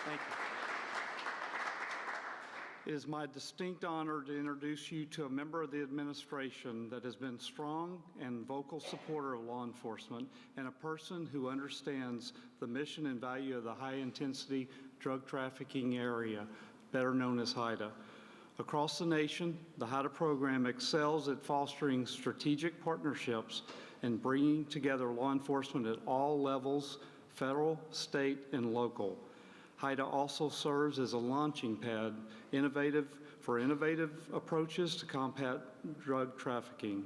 Thank you. It is my distinct honor to introduce you to a member of the administration that has been strong and vocal supporter of law enforcement and a person who understands the mission and value of the high-intensity drug trafficking area, better known as HIDTA. Across the nation, the HIDTA program excels at fostering strategic partnerships and bringing together law enforcement at all levels, federal, state, and local. HIDTA also serves as a launching pad for innovative approaches to combat drug trafficking.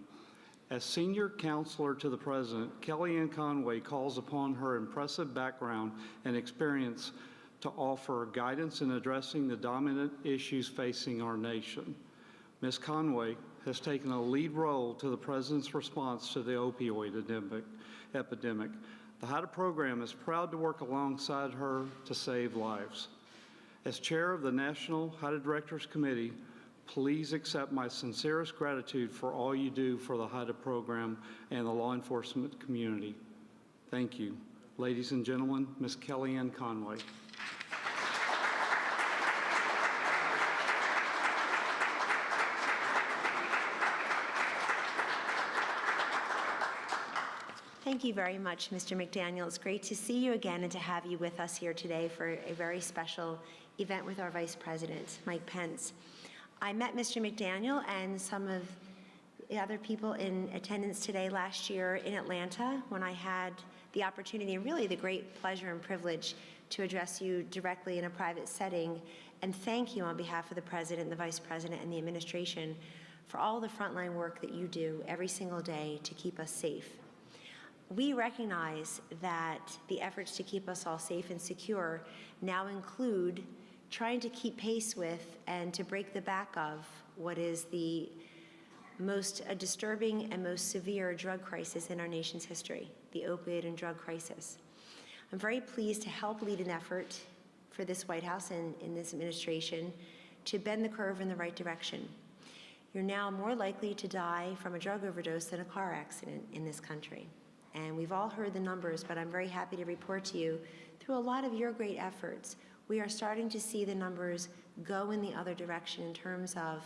As Senior Counselor to the President, Kellyanne Conway calls upon her impressive background and experience to offer guidance in addressing the dominant issues facing our nation. Ms. Conway has taken a lead role to the President's response to the opioid epidemic. The HIDTA program is proud to work alongside her to save lives. As chair of the National HIDTA Directors Committee, please accept my sincerest gratitude for all you do for the HIDTA program and the law enforcement community. Thank you. Ladies and gentlemen, Ms. Kellyanne Conway. Thank you very much, Mr. McDaniel. It's great to see you again and to have you with us here today for a very special event with our Vice President, Mike Pence. I met Mr. McDaniel and some of the other people in attendance today last year in Atlanta when I had the opportunity and really the great pleasure and privilege to address you directly in a private setting and thank you on behalf of the President, the Vice President, and the administration for all the frontline work that you do every single day to keep us safe. We recognize that the efforts to keep us all safe and secure now include trying to keep pace with and to break the back of what is the most disturbing and most severe drug crisis in our nation's history, the opioid and drug crisis. I'm very pleased to help lead an effort for this White House and in this administration to bend the curve in the right direction. You're now more likely to die from a drug overdose than a car accident in this country. And we've all heard the numbers, but I'm very happy to report to you, through a lot of your great efforts, we are starting to see the numbers go in the other direction in terms of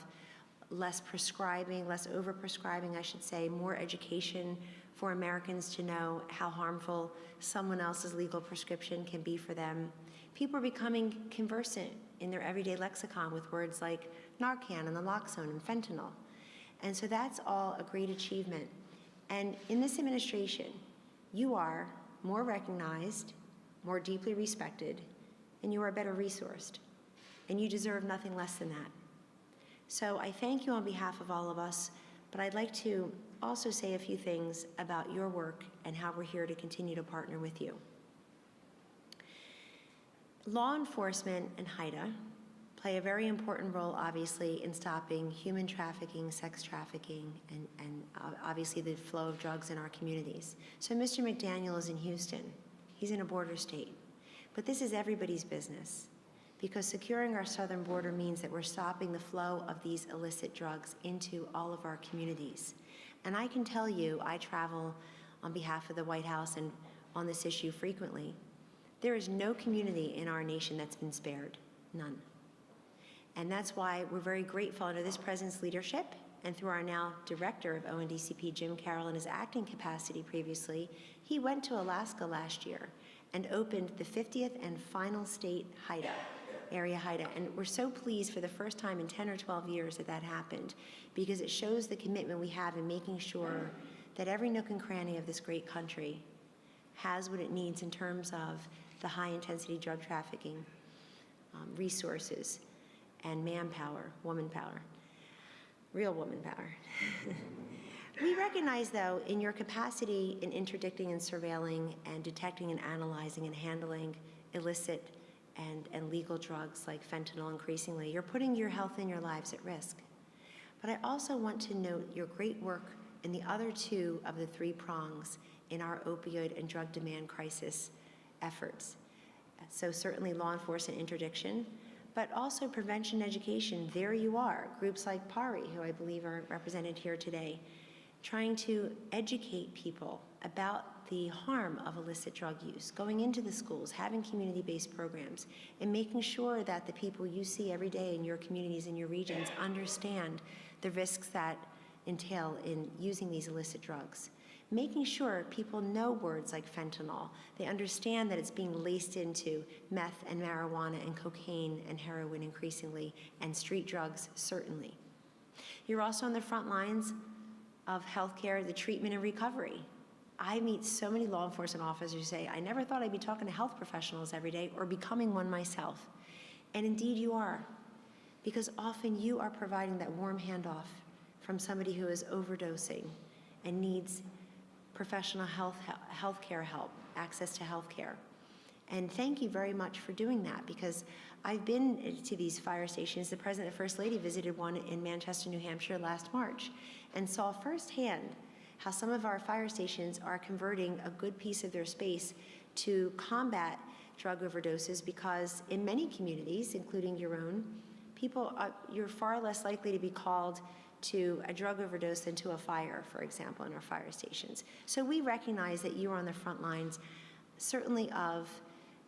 less prescribing, less over-prescribing, I should say, more education for Americans to know how harmful someone else's legal prescription can be for them. People are becoming conversant in their everyday lexicon with words like Narcan and naloxone and fentanyl. And so that's all a great achievement. And in this administration, you are more recognized, more deeply respected, and you are better resourced. And you deserve nothing less than that. So I thank you on behalf of all of us, but I'd like to also say a few things about your work and how we're here to continue to partner with you. Law enforcement and HIDTA play a very important role, obviously, in stopping human trafficking, sex trafficking, and obviously the flow of drugs in our communities. So Mr. McDaniel is in Houston. He's in a border state. But this is everybody's business because securing our southern border means that we're stopping the flow of these illicit drugs into all of our communities. And I can tell you, I travel on behalf of the White House and on this issue frequently. There is no community in our nation that's been spared, none. And that's why we're very grateful under this President's leadership and through our now Director of ONDCP, Jim Carroll, in his acting capacity previously, he went to Alaska last year and opened the 50th and final state HIDTA, area HIDTA. And we're so pleased for the first time in 10 or 12 years that that happened because it shows the commitment we have in making sure that every nook and cranny of this great country has what it needs in terms of the high-intensity drug trafficking resources and manpower, woman power, real woman power. We recognize, though, in your capacity in interdicting and surveilling and detecting and analyzing and handling illicit and legal drugs like fentanyl increasingly, you're putting your health and your lives at risk. But I also want to note your great work in the other two of the three prongs in our opioid and drug demand crisis efforts. So certainly law enforcement interdiction, but also prevention education. There you are, groups like PARI, who I believe are represented here today, trying to educate people about the harm of illicit drug use, going into the schools, having community-based programs, and making sure that the people you see every day in your communities and your regions understand the risks that entail in using these illicit drugs. Making sure people know words like fentanyl, they understand that it's being laced into meth and marijuana and cocaine and heroin increasingly, and street drugs certainly. You're also on the front lines of healthcare, the treatment and recovery. I meet so many law enforcement officers who say, I never thought I'd be talking to health professionals every day or becoming one myself. And indeed you are, because often you are providing that warm handoff from somebody who is overdosing and needs professional healthcare help, access to healthcare. And thank you very much for doing that, because I've been to these fire stations. The President and First Lady visited one in Manchester, New Hampshire last March and saw firsthand how some of our fire stations are converting a good piece of their space to combat drug overdoses, because in many communities, including your own, you're far less likely to be called to a drug overdose than to a fire, for example, in our fire stations. So we recognize that you are on the front lines, certainly of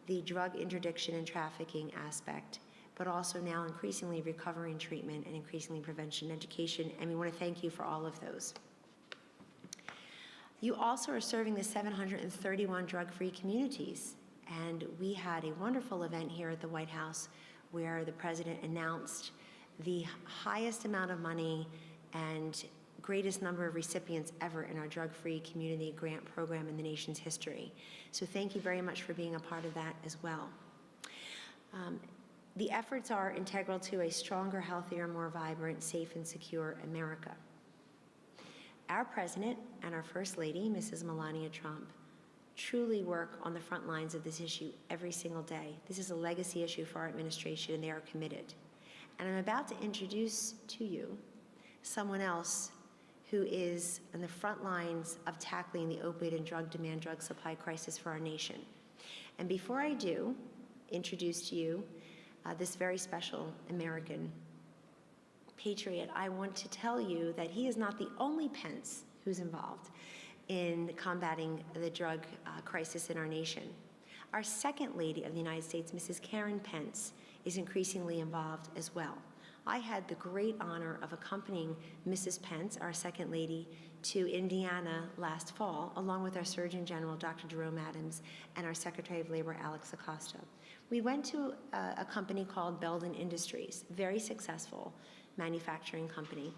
the drug interdiction and trafficking aspect, but also now increasingly recovery and treatment and increasingly prevention and education, and we want to thank you for all of those. You also are serving the 731 drug-free communities, and we had a wonderful event here at the White House where the President announced the highest amount of money and greatest number of recipients ever in our drug-free community grant program in the nation's history. So thank you very much for being a part of that as well. The efforts are integral to a stronger, healthier, more vibrant, safe, and secure America. Our President and our First Lady, Mrs. Melania Trump, truly work on the front lines of this issue every single day. This is a legacy issue for our administration, and they are committed. And I'm about to introduce to you someone else who is on the front lines of tackling the opioid and drug demand, drug supply crisis for our nation. And before I do introduce to you this very special American patriot, I want to tell you that he is not the only Pence who's involved in combating the drug crisis in our nation. Our Second Lady of the United States, Mrs. Karen Pence, is increasingly involved as well. I had the great honor of accompanying Mrs. Pence, our Second Lady, to Indiana last fall, along with our Surgeon General, Dr. Jerome Adams, and our Secretary of Labor, Alex Acosta. We went to a company called Belden Industries, very successful manufacturing company.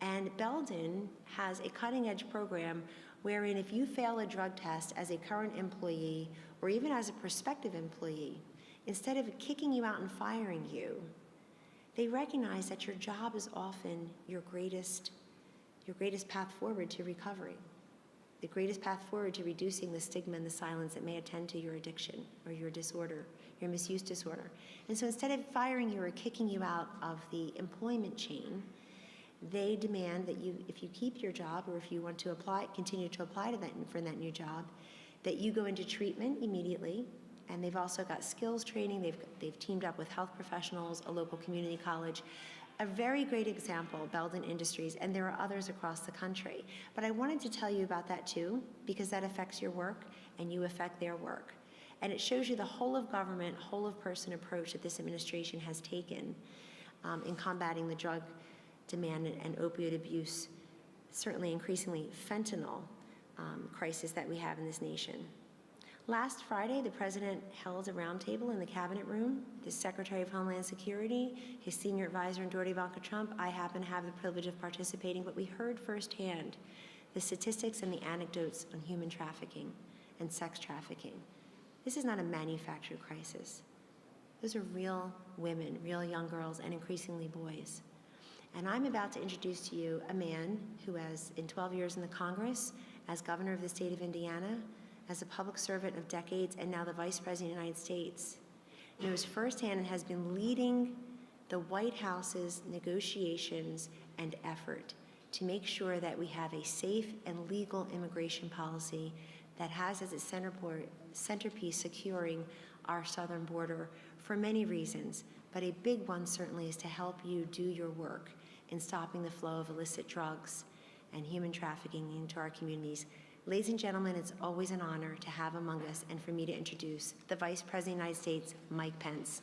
And Belden has a cutting-edge program wherein if you fail a drug test as a current employee or even as a prospective employee, instead of kicking you out and firing you, they recognize that your job is often your greatest path forward to recovery, the greatest path forward to reducing the stigma and the silence that may attend to your addiction or your disorder, your misuse disorder. And so instead of firing you or kicking you out of the employment chain, they demand that you, if you keep your job or if you want to continue to apply to for that new job, that you go into treatment immediately. And they've also got skills training. They've teamed up with health professionals, a local community college. A very great example, Belden Industries, and there are others across the country. But I wanted to tell you about that too, because that affects your work and you affect their work. And it shows you the whole of government, whole of person approach that this administration has taken in combating the drug demand and opioid abuse, certainly increasingly fentanyl crisis that we have in this nation. Last Friday, the President held a roundtable in the Cabinet Room. The Secretary of Homeland Security, his senior advisor, and Ivanka Trump. I happen to have the privilege of participating, but we heard firsthand the statistics and the anecdotes on human trafficking and sex trafficking. This is not a manufactured crisis. Those are real women, real young girls, and increasingly boys. And I'm about to introduce to you a man who has, in 12 years in the Congress, as governor of the state of Indiana, as a public servant of decades, and now the Vice President of the United States, knows firsthand and has been leading the White House's negotiations and effort to make sure that we have a safe and legal immigration policy that has as its centerpiece securing our southern border for many reasons, but a big one certainly is to help you do your work in stopping the flow of illicit drugs and human trafficking into our communities, Ladies and gentlemen, it's always an honor to have among us and for me to introduce the Vice President of the United States, Mike Pence.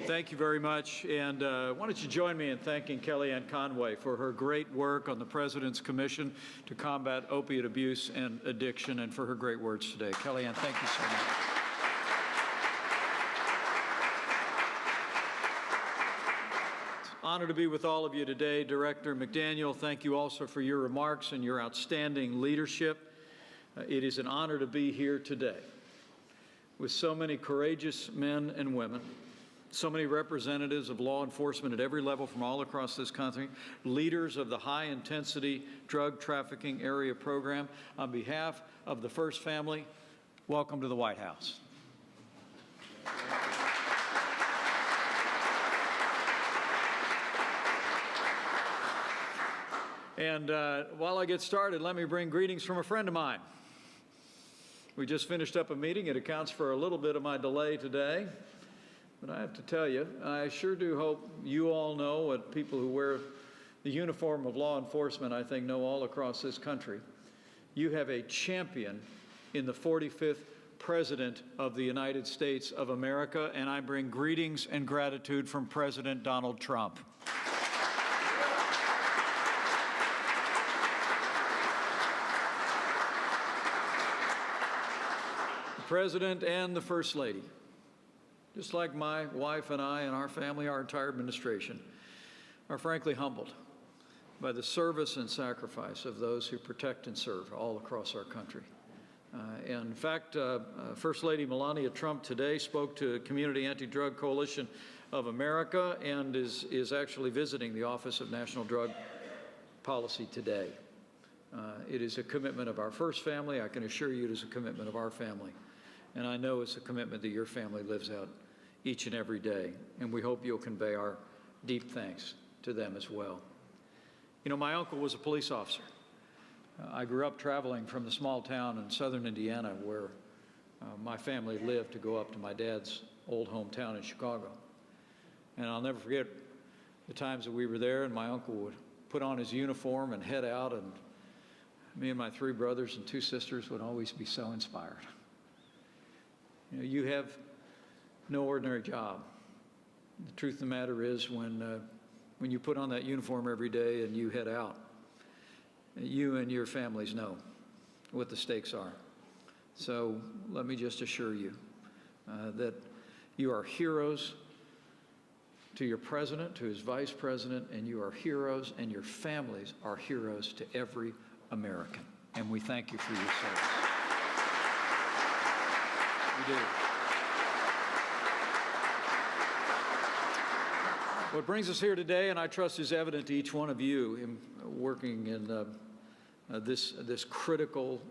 Thank you very much, and why don't you join me in thanking Kellyanne Conway for her great work on the President's Commission to combat opiate abuse and addiction, and for her great words today. Kellyanne, thank you so much. It's an honor to be with all of you today. Director McDaniel, thank you also for your remarks and your outstanding leadership. It is an honor to be here today with so many courageous men and women, so many representatives of law enforcement at every level from all across this country, leaders of the high-intensity drug trafficking area program. On behalf of the First Family, welcome to the White House. And while I get started, let me bring greetings from a friend of mine. We just finished up a meeting. It accounts for a little bit of my delay today. But I have to tell you, I sure do hope you all know what people who wear the uniform of law enforcement, I think, know all across this country. You have a champion in the 45th President of the United States of America, and I bring greetings and gratitude from President Donald Trump. The President and the First Lady, just like my wife and I and our family, our entire administration, are frankly humbled by the service and sacrifice of those who protect and serve all across our country. And in fact, First Lady Melania Trump today spoke to Community Anti-Drug Coalition of America and is actually visiting the Office of National Drug Policy today. It is a commitment of our First Family. I can assure you it is a commitment of our family. And I know it's a commitment that your family lives out each and every day. And we hope you'll convey our deep thanks to them as well. You know, my uncle was a police officer. I grew up traveling from the small town in southern Indiana where my family lived to go up to my dad's old hometown in Chicago. And I'll never forget the times that we were there and my uncle would put on his uniform and head out, and me and my 3 brothers and 2 sisters would always be so inspired. You know, you have no ordinary job. The truth of the matter is when you put on that uniform every day and you head out, you and your families know what the stakes are. So let me just assure you that you are heroes to your president, to his vice president, and you are heroes, and your families are heroes to every American. And we thank you for your service. We do. What brings us here today, and I trust is evident to each one of you in working in this critical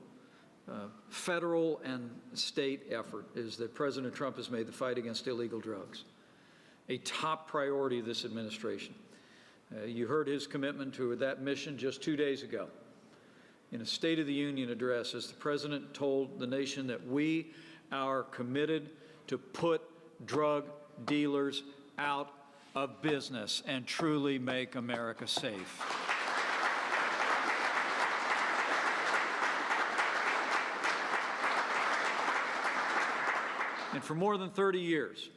federal and state effort, is that President Trump has made the fight against illegal drugs a top priority of this administration. You heard his commitment to that mission just 2 days ago in a State of the Union address, as the President told the nation that we are committed to put drug dealers out of business and truly make America safe. And for more than 30 years,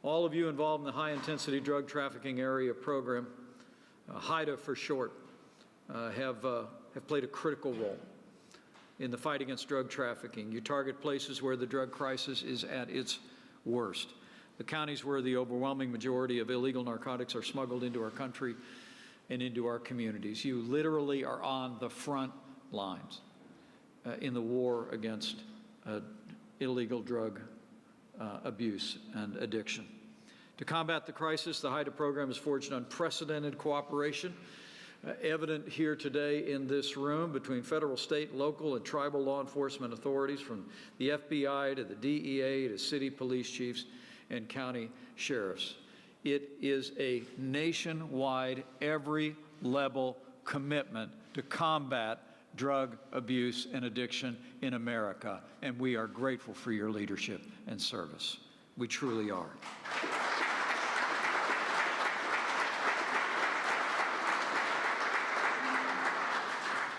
all of you involved in the high-intensity drug trafficking area program, HIDTA for short, have played a critical role in the fight against drug trafficking. You target places where the drug crisis is at its worst. The counties where the overwhelming majority of illegal narcotics are smuggled into our country and into our communities. You literally are on the front lines in the war against illegal drug abuse and addiction. To combat the crisis, the HIDTA program has forged unprecedented cooperation evident here today in this room between federal, state, local, and tribal law enforcement authorities, from the FBI to the DEA to city police chiefs and county sheriffs. It is a nationwide, every level commitment to combat drug abuse and addiction in America, and we are grateful for your leadership and service. We truly are.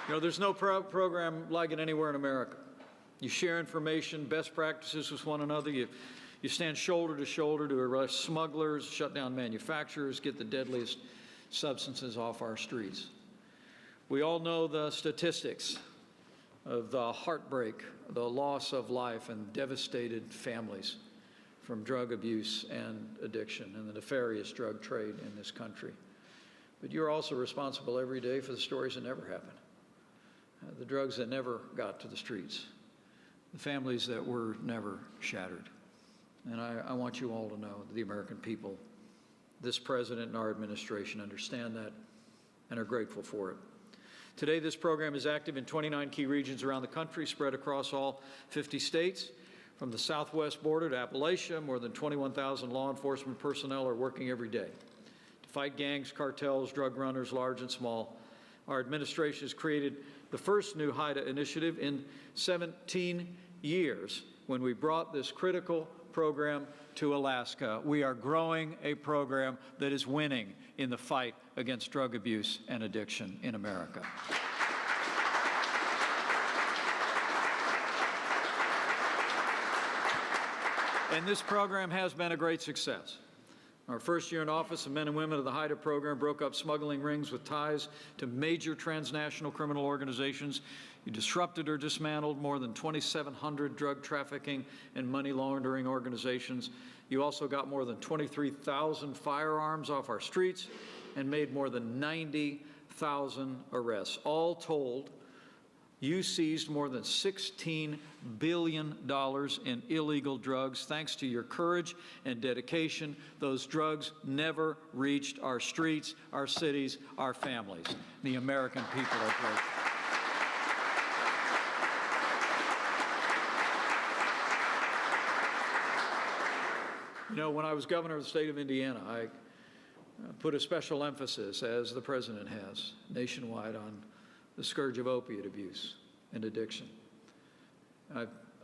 You know, there's no program like it anywhere in America. You share information, best practices with one another. You stand shoulder to shoulder to arrest smugglers, shut down manufacturers, get the deadliest substances off our streets. We all know the statistics of the heartbreak, the loss of life, and devastated families from drug abuse and addiction and the nefarious drug trade in this country. But you're also responsible every day for the stories that never happened, the drugs that never got to the streets, the families that were never shattered. And I want you all to know that the American people, this president and our administration understand that and are grateful for it. Today, this program is active in 29 key regions around the country, spread across all 50 states. From the southwest border to Appalachia, more than 21,000 law enforcement personnel are working every day to fight gangs, cartels, drug runners, large and small. Our administration has created the first new HIDTA initiative in 17 years when we brought this critical program to Alaska. We are growing a program that is winning in the fight against drug abuse and addiction in America. And this program has been a great success. Our first year in office, the men and women of the HIDTA program broke up smuggling rings with ties to major transnational criminal organizations. You disrupted or dismantled more than 2,700 drug trafficking and money laundering organizations. You also got more than 23,000 firearms off our streets and made more than 90,000 arrests. All told, you seized more than $16 billion in illegal drugs. Thanks to your courage and dedication, those drugs never reached our streets, our cities, our families. The American people are grateful. You know, when I was governor of the state of Indiana, I put a special emphasis, as the president has, nationwide on the scourge of opiate abuse and addiction.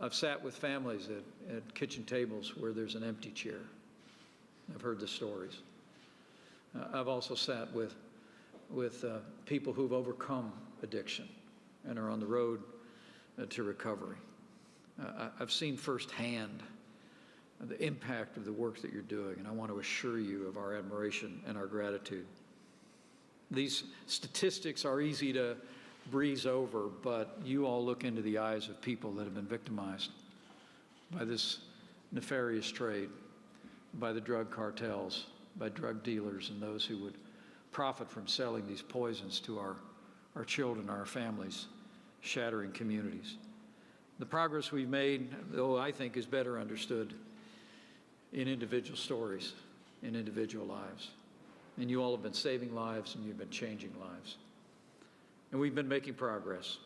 I've sat with families at kitchen tables where there's an empty chair. I've heard the stories. I've also sat with people who've overcome addiction and are on the road to recovery. I've seen firsthand the impact of the work that you're doing, and I want to assure you of our admiration and our gratitude. These statistics are easy to breeze over, but you all look into the eyes of people that have been victimized by this nefarious trade, by the drug cartels, by drug dealers, and those who would profit from selling these poisons to our children, our families, shattering communities. The progress we've made, though, I think is better understood in individual stories, in individual lives. And you all have been saving lives, and you've been changing lives. And we've been making progress.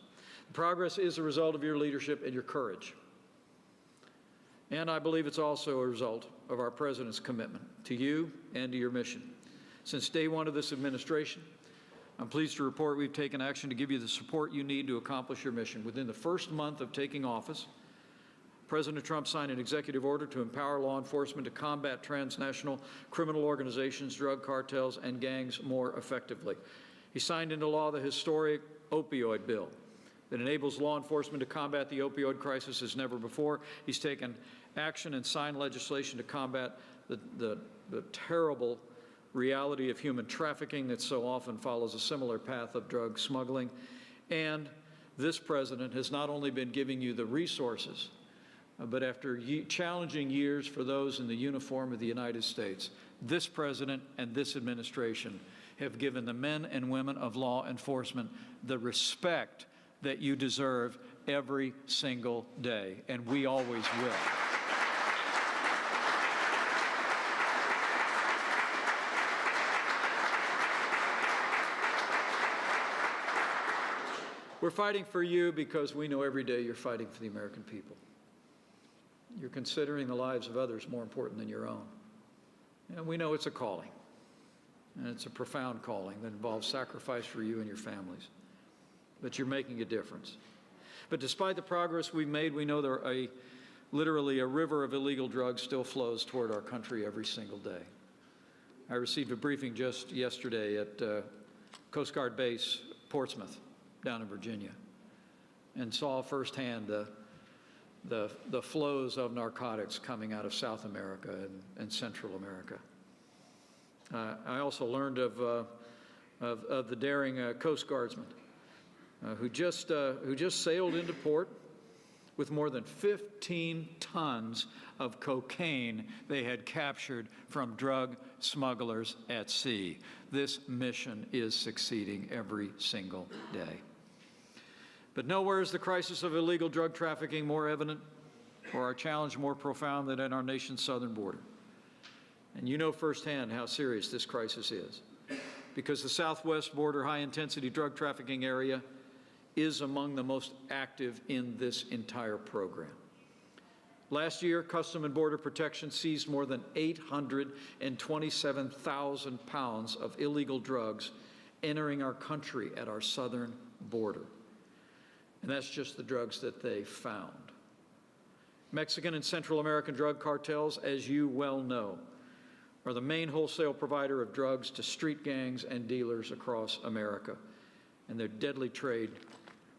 The progress is a result of your leadership and your courage. And I believe it's also a result of our president's commitment to you and to your mission. Since day one of this administration, I'm pleased to report we've taken action to give you the support you need to accomplish your mission. Within the first month of taking office, President Trump signed an executive order to empower law enforcement to combat transnational criminal organizations, drug cartels, and gangs more effectively. He signed into law the historic opioid bill that enables law enforcement to combat the opioid crisis as never before. He's taken action and signed legislation to combat the terrible reality of human trafficking that so often follows a similar path of drug smuggling. And this president has not only been giving you the resources, but after challenging years for those in the uniform of the United States, this president and this administration have given the men and women of law enforcement the respect that you deserve every single day, and we always will. We're fighting for you because we know every day you're fighting for the American people. You're considering the lives of others more important than your own. And we know it's a calling, and it's a profound calling that involves sacrifice for you and your families. But you're making a difference. But despite the progress we've made, we know literally a river of illegal drugs still flows toward our country every single day. I received a briefing just yesterday at Coast Guard Base, Portsmouth, down in Virginia, and saw firsthand the flows of narcotics coming out of South America and Central America. I also learned of the daring Coast Guardsman who just sailed into port with more than 15 tons of cocaine they had captured from drug smugglers at sea. This mission is succeeding every single day. But nowhere is the crisis of illegal drug trafficking more evident or our challenge more profound than at our nation's southern border. And you know firsthand how serious this crisis is, because the southwest border high-intensity drug trafficking area is among the most active in this entire program. Last year, Customs and Border Protection seized more than 827,000 pounds of illegal drugs entering our country at our southern border. And that's just the drugs that they found. Mexican and Central American drug cartels, as you well know, are the main wholesale provider of drugs to street gangs and dealers across America. And their deadly trade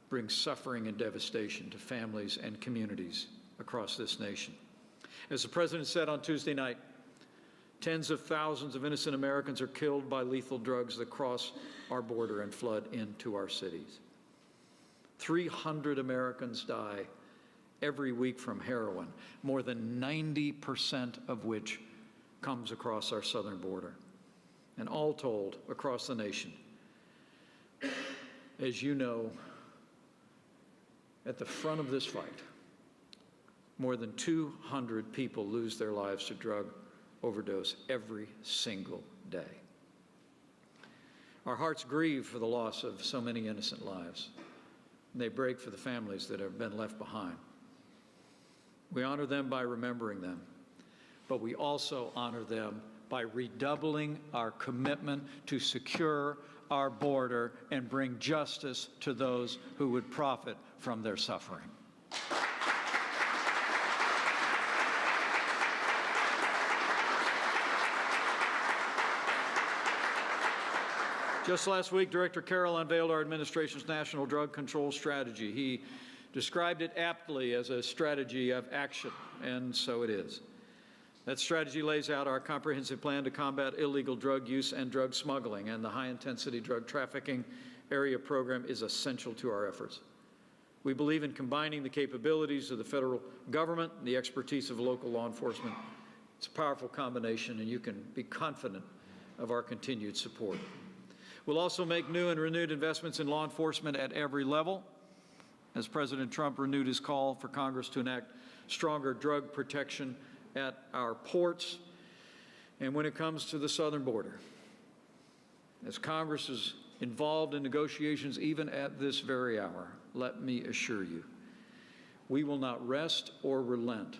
brings suffering and devastation to families and communities across this nation. As the President said on Tuesday night, tens of thousands of innocent Americans are killed by lethal drugs that cross our border and flood into our cities. 300 Americans die every week from heroin, more than 90% of which comes across our southern border. And all told, across the nation, as you know, at the front of this fight, more than 200 people lose their lives to drug overdose every single day. Our hearts grieve for the loss of so many innocent lives. They break for the families that have been left behind. We honor them by remembering them, but we also honor them by redoubling our commitment to secure our border and bring justice to those who would profit from their suffering. Just last week, Director Carroll unveiled our administration's national drug control strategy. He described it aptly as a strategy of action, and so it is. That strategy lays out our comprehensive plan to combat illegal drug use and drug smuggling, and the high-intensity drug trafficking area program is essential to our efforts. We believe in combining the capabilities of the federal government and the expertise of local law enforcement. It's a powerful combination, and you can be confident of our continued support. We'll also make new and renewed investments in law enforcement at every level, as President Trump renewed his call for Congress to enact stronger drug protection at our ports and when it comes to the southern border. As Congress is involved in negotiations even at this very hour, let me assure you, we will not rest or relent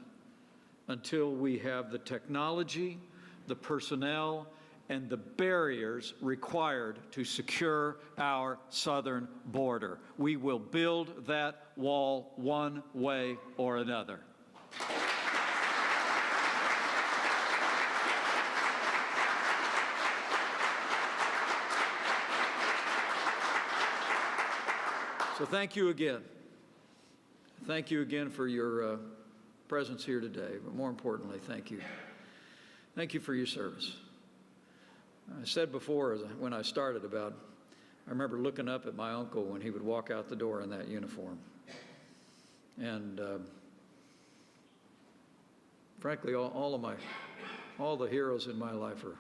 until we have the technology, the personnel, and the barriers required to secure our southern border. We will build that wall one way or another. So thank you again. Thank you again for your presence here today, but more importantly, thank you. Thank you for your service. I said before when I started I remember looking up at my uncle when he would walk out the door in that uniform. And frankly, all the heroes in my life are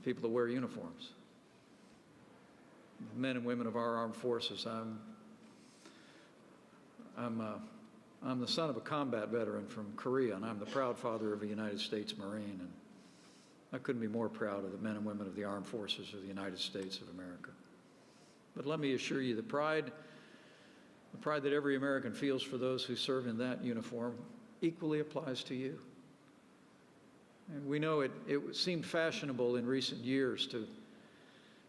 people that wear uniforms. Men and women of our armed forces. I'm the son of a combat veteran from Korea, and I'm the proud father of a United States Marine. And I couldn't be more proud of the men and women of the armed forces of the United States of America. But let me assure you, the pride that every American feels for those who serve in that uniform equally applies to you. And we know it seemed fashionable in recent years to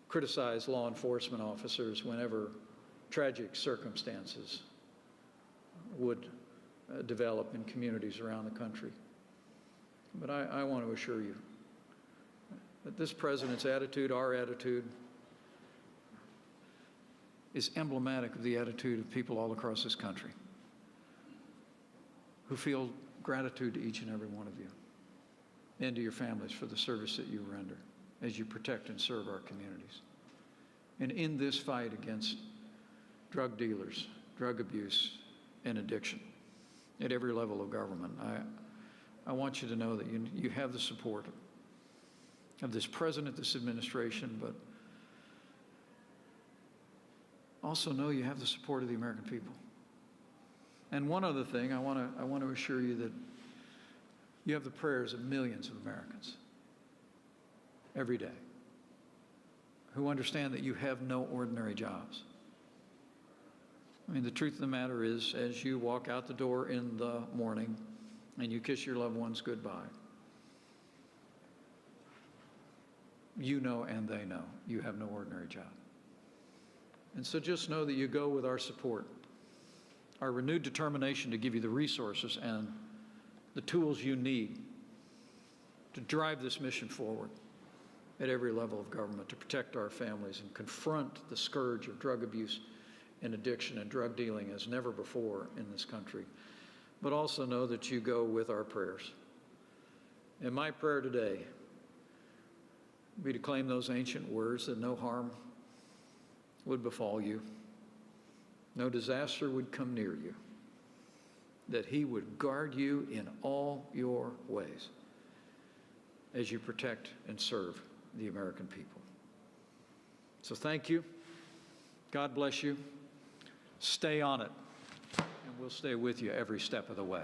criticize law enforcement officers whenever tragic circumstances would develop in communities around the country. But I want to assure you that this president's attitude, our attitude, is emblematic of the attitude of people all across this country who feel gratitude to each and every one of you and to your families for the service that you render as you protect and serve our communities. And in this fight against drug dealers, drug abuse, and addiction at every level of government, I want you to know that you have the support of this president, this administration, but also know you have the support of the American people. And one other thing, I want to assure you that you have the prayers of millions of Americans every day who understand that you have no ordinary jobs. I mean, the truth of the matter is, as you walk out the door in the morning and you kiss your loved ones goodbye, you know and they know you have no ordinary job. And so just know that you go with our support, our renewed determination to give you the resources and the tools you need to drive this mission forward at every level of government, to protect our families and confront the scourge of drug abuse and addiction and drug dealing as never before in this country. But also know that you go with our prayers. And my prayer today would be to claim those ancient words that no harm would befall you, no disaster would come near you, that he would guard you in all your ways as you protect and serve the American people. So thank you. God bless you. Stay on it, and we'll stay with you every step of the way.